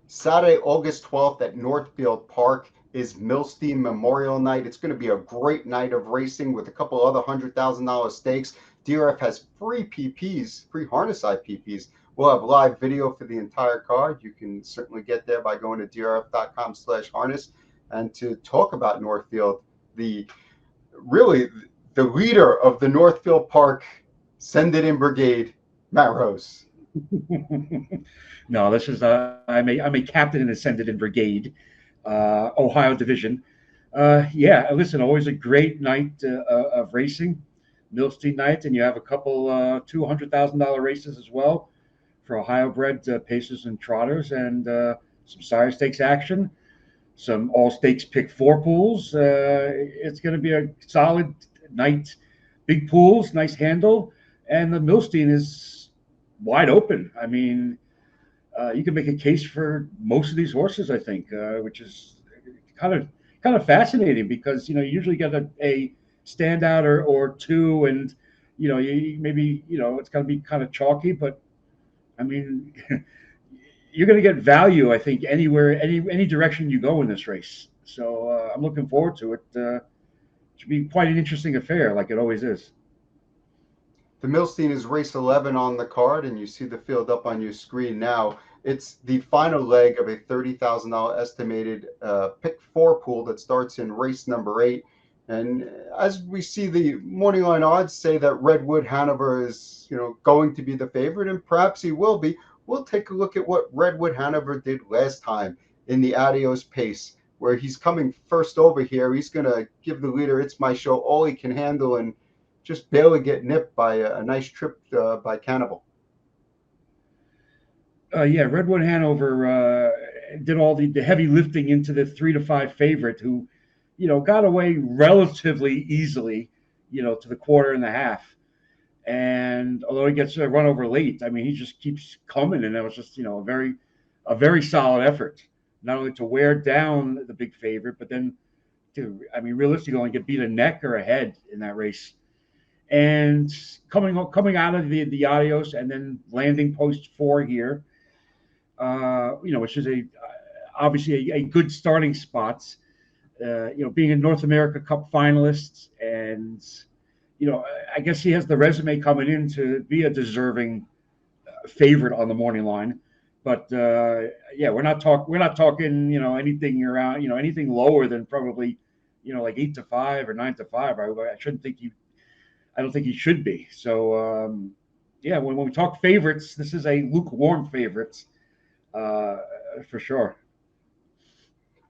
Saturday, August 12th at Northfield Park is Milstein Memorial Night. It's going to be a great night of racing with a couple other $100,000 stakes. DRF has free PPs, free harness PPs. We'll have live video for the entire card. You can certainly get there by going to drf.com/harness. And to talk about Northfield, the really the leader of the Northfield Park Send It In Brigade, Matt Rose. No, this is I'm a captain in the Send It In Brigade, Ohio division. Yeah, listen, always a great night of racing, Milstein night, and you have a couple $200,000 races as well for Ohio bred pacers and trotters, and some sire stakes action, some all stakes pick four pools. It's going to be a solid night, big pools, nice handle, and the Milstein is wide open. I mean, you can make a case for most of these horses, I think, which is kind of fascinating because you usually get a standout or two, and you maybe it's going to be kind of chalky, but I mean, you're going to get value, I think, anywhere, any direction you go in this race. So I'm looking forward to it. It should be quite an interesting affair, like it always is. The Milstein is race 11 on the card, and you see the field up on your screen now. It's the final leg of a $30,000 estimated pick four pool that starts in race number 8. And as we see, the morning line odds say that Redwood Hanover is, going to be the favorite, and perhaps he will be. We'll take a look at what Redwood Hanover did last time in the Adios Pace, where he's coming first over here. He's going to give the leader, It's My Show, all he can handle, and just barely get nipped by a nice trip by Cannibal. Yeah, Redwood Hanover did all the heavy lifting into the 3-5 favorite, who, got away relatively easily, to the quarter and a half. And although he gets run over late, I mean, he just keeps coming, and it was just, a very solid effort, not only to wear down the big favorite, but then to, I mean, realistically, only get beat a neck or a head in that race. And coming out of the Adios and then landing post 4 here, which is obviously a good starting spot. Being a North America Cup finalist, and I guess he has the resume coming in to be a deserving favorite on the morning line. But yeah, we're not talking anything around anything lower than probably like 8-5 or 9-5. I don't think he should be. So yeah, when we talk favorites, this is a lukewarm favorite for sure.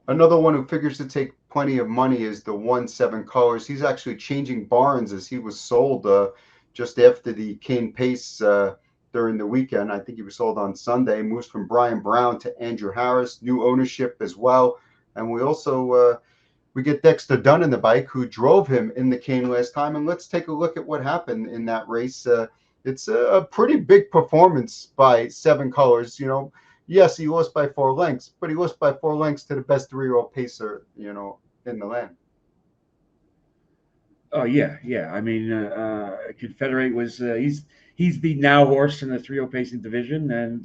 Another one who figures to take plenty of money is the 1-7 Colors. He's actually changing barns as he was sold just after the Kane Pace during the weekend. I think he was sold on Sunday. Moves from Brian Brown to Andrew Harris, new ownership as well. And we also we get Dexter Dunn in the bike, who drove him in the Kane last time. And let's take a look at what happened in that race. It's a pretty big performance by 7 Colors. Yes, he lost by 4 lengths, but he lost by 4 lengths to the best 3-year-old pacer, in the land. Oh yeah. I mean, Confederate was he's the now horse in the 3-0 pacing division, and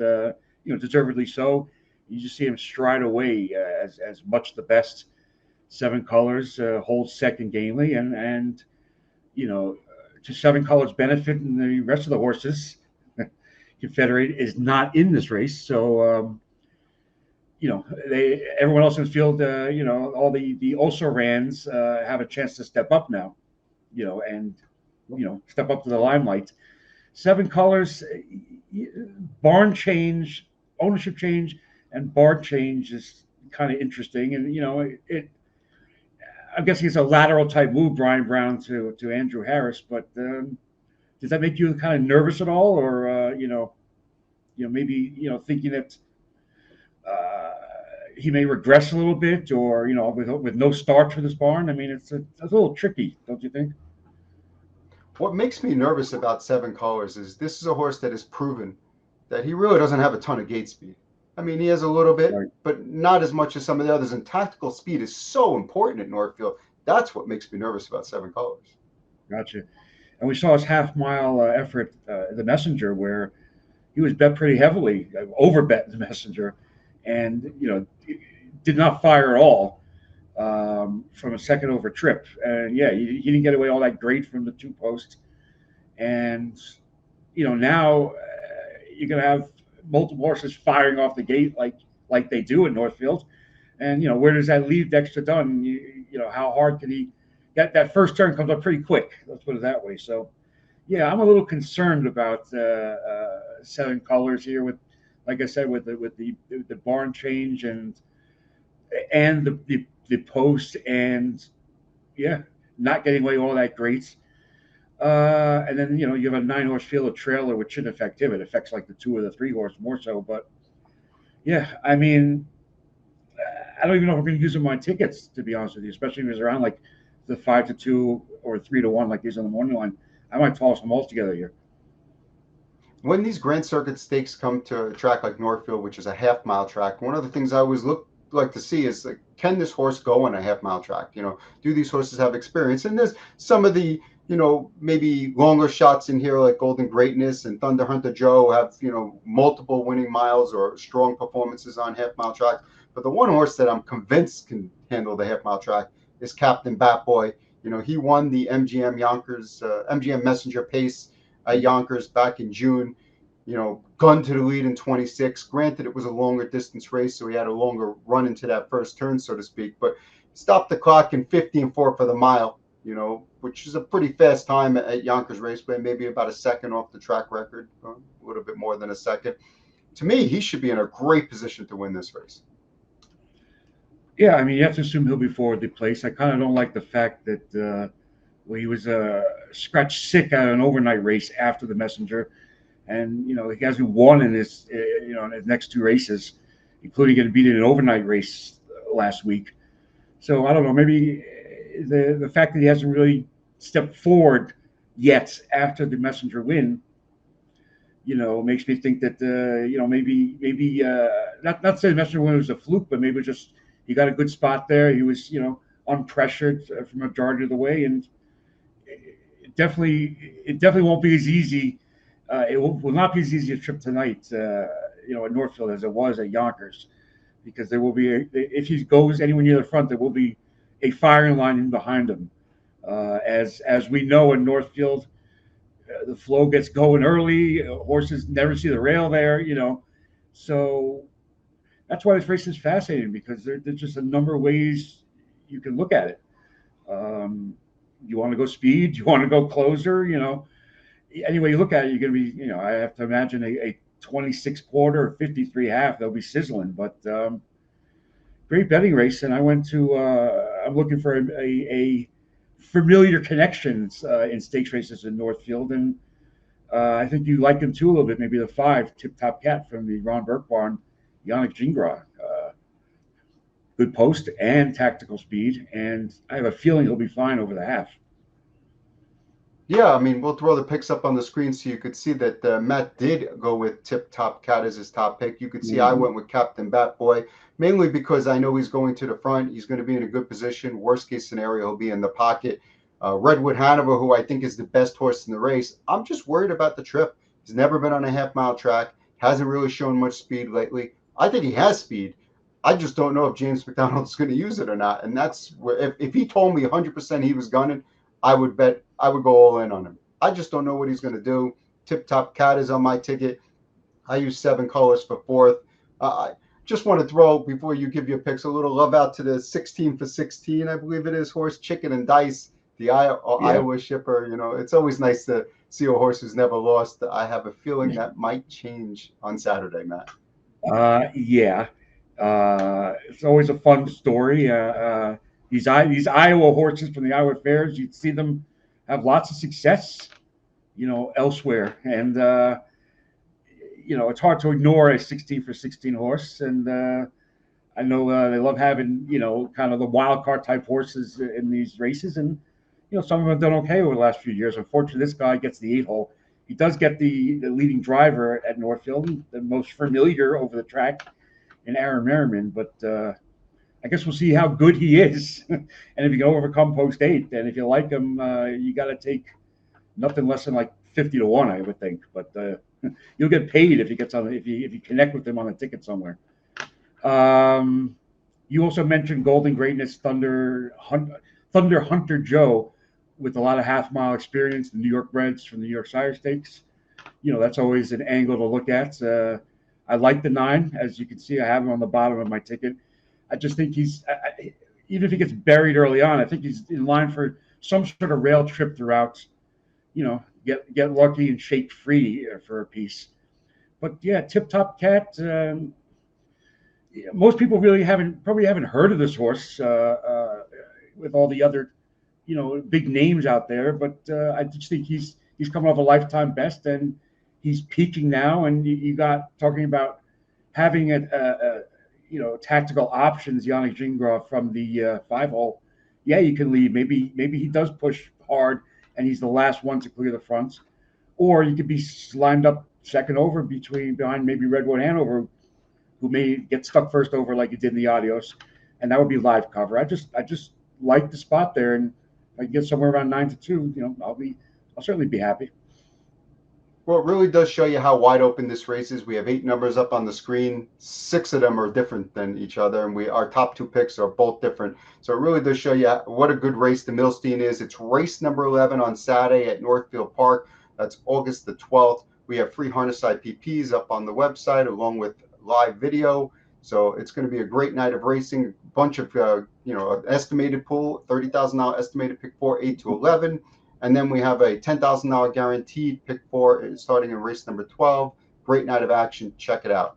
deservedly so. You just see him stride away as much the best. 7 Colors holds second gamely, and to 7 Colors' benefit, and the rest of the horses, Confederate is not in this race, so everyone else in the field, all the also rans have a chance to step up now, and step up to the limelight. 7 Colors, barn change, ownership change, and barn change is kind of interesting, and I'm guessing it's a lateral type move, Brian Brown to Andrew Harris, but does that make you kind of nervous at all, or maybe thinking that he may regress a little bit, or with no start for this barn? I mean, it's a little tricky, don't you think? What makes me nervous about 7 Colors is this is a horse that has proven that he really doesn't have a ton of gate speed. I mean, he has a little bit, right, but not as much as some of the others. And tactical speed is so important at Northfield. That's what makes me nervous about 7 Colors. Gotcha. And we saw his half-mile effort, the Messenger, where he was bet pretty heavily, over bet the Messenger, and did not fire at all from a second over trip. And yeah, he didn't get away all that great from the two post. And now you're going to have multiple horses firing off the gate like they do in Northfield. And where does that leave Dexter Dunn? How hard can he? That first turn comes up pretty quick. Let's put it that way. So, yeah, I'm a little concerned about selling colors here with, like I said, with the barn change and the post and yeah, not getting away all that great. And then you have a 9-horse field of trailer, which shouldn't affect him. It affects like the 2 or the 3-horse more so. But yeah, I mean, I don't even know if we're going to use them on tickets, to be honest with you, especially if it's around like the 5-2 or 3-1 like these on the morning line. I might toss them all together here. When these Grand Circuit stakes come to a track like Northfield, which is a half-mile track, one of the things I always like to see is, like, can this horse go on a half-mile track? Do these horses have experience? And there's some of the maybe longer shots in here, like Golden Greatness and Thunder Hunter Joe, have multiple winning miles or strong performances on half-mile tracks. But the one horse that I'm convinced can handle the half-mile track is Captain Batboy. He won the MGM Messenger Pace at Yonkers back in June. Gun to the lead in 26. Granted, it was a longer distance race, so he had a longer run into that first turn, so to speak. But stopped the clock in 50-4 for the mile, which is a pretty fast time at Yonkers Raceway, maybe about a second off the track record, a little bit more than a second. To me, he should be in a great position to win this race. Yeah, I mean, you have to assume he'll be forwardly placed. I kind of don't like the fact that he was scratched sick at an overnight race after the Messenger, and he hasn't won in his in his next 2 races, including getting beat in an overnight race last week. So I don't know. Maybe the fact that he hasn't really stepped forward yet after the Messenger win, makes me think that maybe not say the Messenger win was a fluke, but maybe just he got a good spot there. He was unpressured for the majority of the way, and it definitely won't be as easy. It will not be as easy a trip tonight, at Northfield as it was at Yonkers, because there will be if he goes anywhere near the front, there will be a firing line in behind him. As we know in Northfield, the flow gets going early. Horses never see the rail there, so that's why this race is fascinating, because there's just a number of ways you can look at it. You want to go speed, you want to go closer, Any way you look at it, you're going to be, I have to imagine a 26 quarter or 53 half, they'll be sizzling. But great betting race, and I'm looking for a familiar connections in stakes races in Northfield, and I think you like him too a little bit. Maybe the 5 Tip Top Cat from the Ron Burke barn, Yannick Gingras. Good post and tactical speed, and I have a feeling he'll be fine over the half. Yeah, I mean, we'll throw the picks up on the screen so you could see that Matt did go with Tip Top Cat as his top pick. You could see I went with Captain Batboy, mainly because I know he's going to the front. He's going to be in a good position. Worst case scenario, he'll be in the pocket. Redwood Hanover, who I think is the best horse in the race, I'm just worried about the trip. He's never been on a half-mile track, hasn't really shown much speed lately. I think he has speed. I just don't know if James McDonald's going to use it or not. And that's where, if he told me 100% he was gunning, I would go all in on him. I just don't know what he's going to do. Tip Top Cat is on my ticket. I use 7 colors for 4th. I just want to throw, before you give your picks, a little love out to the 16 for 16, I believe it is, horse Chicken and Dice, the Iowa shipper. It's always nice to see a horse who's never lost. I have a feeling that might change on Saturday, Matt. Yeah. It's always a fun story. These Iowa horses from the Iowa fairs, you'd see them have lots of success, elsewhere. And, it's hard to ignore a 16 for 16 horse. And I know they love having, kind of the wild card type horses in these races. And, some of them have done okay over the last few years. Unfortunately, this guy gets the 8-hole. He does get the leading driver at Northfield, the most familiar over the track, in Aaron Merriman. But I guess we'll see how good he is, and if he can overcome post 8. And if you like him, you got to take nothing less than like 50-1, I would think. But you'll get paid if he gets on, if you connect with him on a ticket somewhere. You also mentioned Golden Greatness Thunder Hunter Joe, with a lot of half mile experience, the New York Reds from the New York Sire Stakes. That's always an angle to look at. I like the 9, as you can see. I have him on the bottom of my ticket. I just think even if he gets buried early on, I think he's in line for some sort of rail trip throughout. Get lucky and shake free for a piece. But yeah, Tip Top Cat. Most people probably haven't heard of this horse with all the other big names out there. But I just think he's coming off a lifetime best, and he's peaking now. And you got talking about having tactical options. Yannick Gingras from the 5-hole. Yeah, you can lead. Maybe he does push hard, and he's the last one to clear the fronts, or you could be lined up second over behind maybe Redwood Hanover, who may get stuck first over like you did in the Adios, and that would be live cover. I just like the spot there, and if I can get somewhere around 9-2, I'll certainly be happy. Well, it really does show you how wide open this race is. We have 8 numbers up on the screen. 6 of them are different than each other, and our top 2 picks are both different. So it really does show you what a good race the Milstein is. It's race number 11 on Saturday at Northfield Park. That's August the 12th. We have free harness IPPs up on the website along with live video. So it's going to be a great night of racing. A bunch of estimated pool, $30,000 estimated pick 4, 8 to 11. And then we have a $10,000 guaranteed pick 4 starting in race number 12. Great night of action. Check it out.